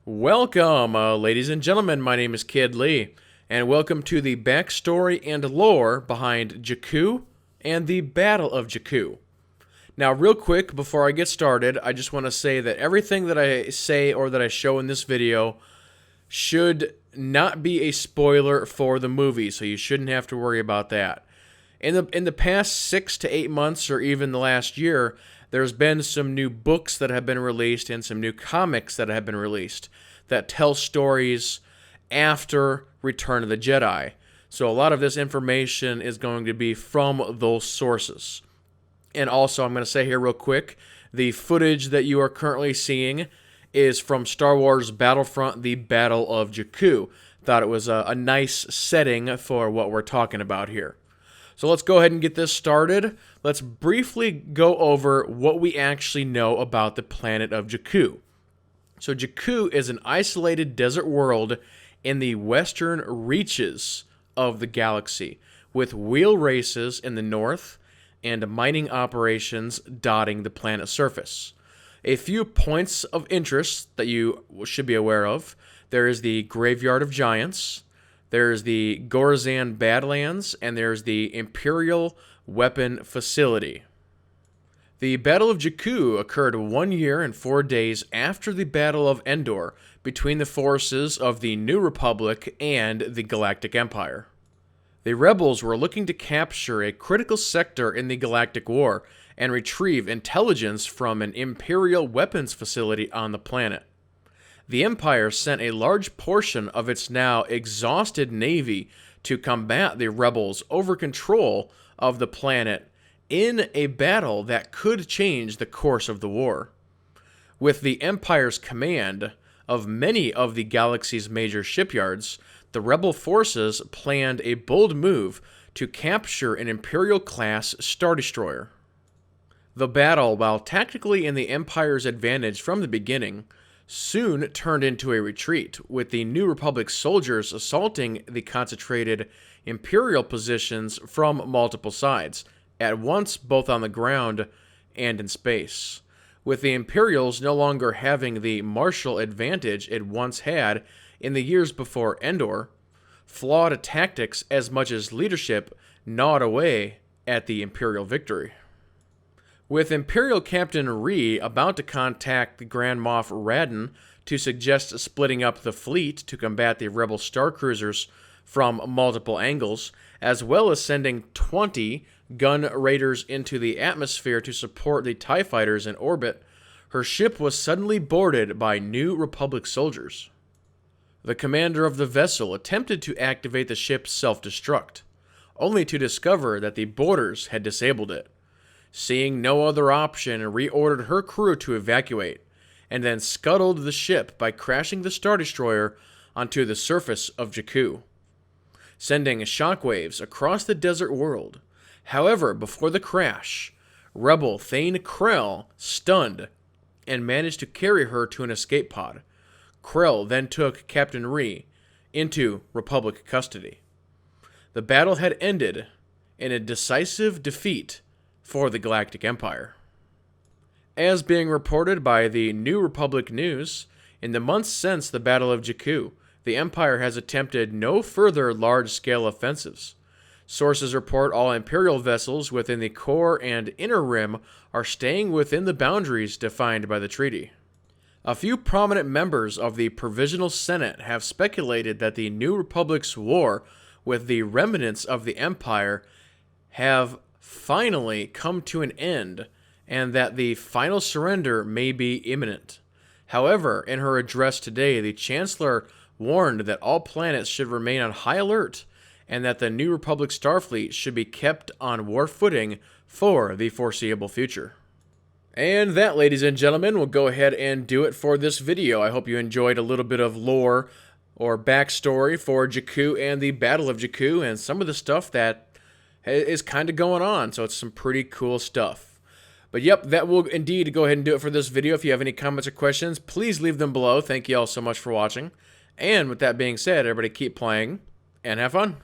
Welcome, ladies and gentlemen. My name is KidLee, and welcome to the backstory and lore behind Jakku and the Battle of Jakku. Now, real quick, before I get started, I just want to say that everything that I say or that I show in this video should not be a spoiler for the movie, so you shouldn't have to worry about that. In the past 6 to 8 months, or even the last year, there's been some new books that have been released and some new comics that have been released that tell stories after Return of the Jedi. So a lot of this information is going to be from those sources. And also, I'm going to say here real quick, the footage that you are currently seeing is from Star Wars Battlefront, the Battle of Jakku. Thought it was a nice setting for what we're talking about here. So let's go ahead and get this started. Let's briefly go over what we actually know about the planet of Jakku. So Jakku is an isolated desert world in the western reaches of the galaxy, with wheel races in the north and mining operations dotting the planet's surface. A few points of interest that you should be aware of. There is the Graveyard of Giants. There's the Gorzan Badlands, and there's the Imperial Weapon Facility. The Battle of Jakku occurred 1 year and 4 days after the Battle of Endor between the forces of the New Republic and the Galactic Empire. The rebels were looking to capture a critical sector in the Galactic War and retrieve intelligence from an Imperial weapons facility on the planet. The Empire sent a large portion of its now exhausted navy to combat the rebels over control of the planet in a battle that could change the course of the war. With the Empire's command of many of the galaxy's major shipyards, the rebel forces planned a bold move to capture an Imperial-class Star Destroyer. The battle, while tactically in the Empire's advantage from the beginning, soon turned into a retreat, with the New Republic soldiers assaulting the concentrated Imperial positions from multiple sides, at once both on the ground and in space, with the Imperials no longer having the martial advantage it once had in the years before Endor. Flawed tactics as much as leadership gnawed away at the Imperial victory. With Imperial Captain Ree about to contact the Grand Moff Raddin to suggest splitting up the fleet to combat the rebel star cruisers from multiple angles, as well as sending 20 gun raiders into the atmosphere to support the TIE fighters in orbit, her ship was suddenly boarded by New Republic soldiers. The commander of the vessel attempted to activate the ship's self-destruct, only to discover that the boarders had disabled it. Seeing no other option, reordered her crew to evacuate, and then scuttled the ship by crashing the Star Destroyer onto the surface of Jakku, sending shockwaves across the desert world. However, before the crash, rebel Thane Krell stunned and managed to carry her to an escape pod. Krell then took Captain Ree into Republic custody. The battle had ended in a decisive defeat for the Galactic Empire. As being reported by the New Republic News, in the months since the Battle of Jakku, the Empire has attempted no further large-scale offensives. Sources report all Imperial vessels within the core and inner rim are staying within the boundaries defined by the treaty. A few prominent members of the Provisional Senate have speculated that the New Republic's war with the remnants of the Empire have finally come to an end, and that the final surrender may be imminent. However, in her address today, the Chancellor warned that all planets should remain on high alert, and that the New Republic Starfleet should be kept on war footing for the foreseeable future. And that, ladies and gentlemen, will go ahead and do it for this video. I hope you enjoyed a little bit of lore or backstory for Jakku and the Battle of Jakku, and some of the stuff that is kind of going on, so it's some pretty cool stuff. But yep, that will indeed go ahead and do it for this video. If you have any comments or questions, please leave them below. Thank you all so much for watching. And with that being said, everybody keep playing and have fun.